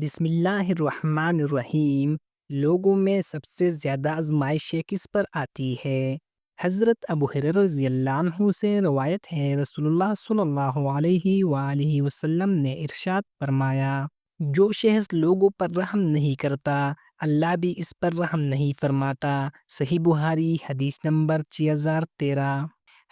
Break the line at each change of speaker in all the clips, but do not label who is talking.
بسم اللہ الرحمن الرحیم۔ لوگوں میں سب سے زیادہ آزمائشیں کس پر آتی ہے؟ حضرت ابو ہریرہ رضی اللہ عنہ سے روایت ہے، رسول اللہ صلی اللہ علیہ وآلہ وسلم نے ارشاد فرمایا، جو شخص لوگوں پر رحم نہیں کرتا اللہ بھی اس پر رحم نہیں فرماتا۔ صحیح بخاری حدیث نمبر 6013۔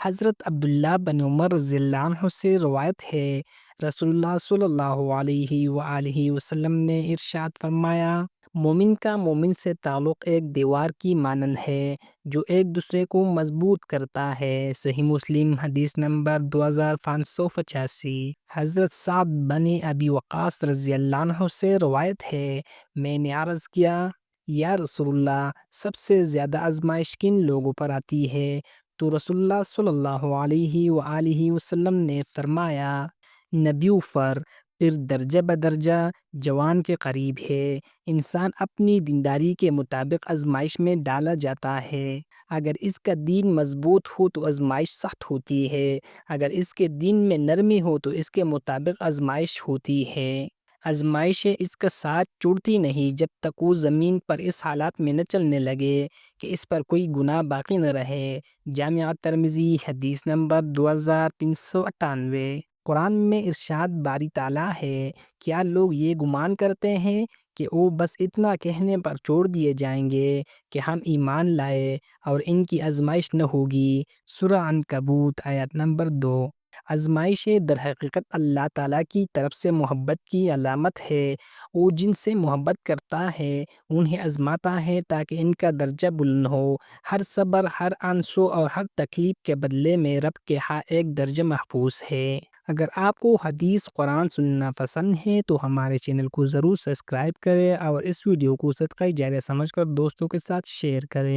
حضرت عبداللہ بن عمر رضی اللہ عنہ سے روایت ہے، رسول اللہ صلی اللہ علیہ وآلہ وسلم نے ارشاد فرمایا، مومن کا مومن سے تعلق ایک دیوار کی مانند ہے جو ایک دوسرے کو مضبوط کرتا ہے۔ صحیح مسلم حدیث نمبر 2585۔ حضرت سعد بن ابی وقاص رضی اللہ عنہ سے روایت ہے، میں نے عرض کیا، یا رسول اللہ، سب سے زیادہ آزمائش کن لوگوں پر آتی ہے؟ تو رسول اللہ صلی اللہ علیہ وآلہ وسلم نے فرمایا، نبیوں پر، پھر درجہ بدرجہ جوان کے قریب ہے۔ انسان اپنی دینداری کے مطابق آزمائش میں ڈالا جاتا ہے۔ اگر اس کا دین مضبوط ہو تو آزمائش سخت ہوتی ہے، اگر اس کے دین میں نرمی ہو تو اس کے مطابق آزمائش ہوتی ہے۔ آزمائشیں اس کا ساتھ چھوڑتی نہیں جب تک وہ زمین پر اس حالات میں نہ چلنے لگے کہ اس پر کوئی گناہ باقی نہ رہے۔ جامع ترمذی حدیث نمبر 2398۔ قرآن میں ارشاد باری تعالیٰ ہے، کیا لوگ یہ گمان کرتے ہیں کہ وہ بس اتنا کہنے پر چھوڑ دیے جائیں گے کہ ہم ایمان لائے اور ان کی آزمائش نہ ہوگی؟ سورہ عنکبوت آیت نمبر 2۔ آزمائشیں در حقیقت اللہ تعالیٰ کی طرف سے محبت کی علامت ہے۔ وہ جن سے محبت کرتا ہے انہیں آزماتا ہے تاکہ ان کا درجہ بلند ہو۔ ہر صبر، ہر آنسو اور ہر تکلیف کے بدلے میں رب کے ہاں ایک درجہ محفوظ ہے۔ اگر آپ کو حدیث قرآن سننا پسند ہے تو ہمارے چینل کو ضرور سبسکرائب کریں اور اس ویڈیو کو صدقہ جاریہ سمجھ کر دوستوں کے ساتھ شیئر کریں۔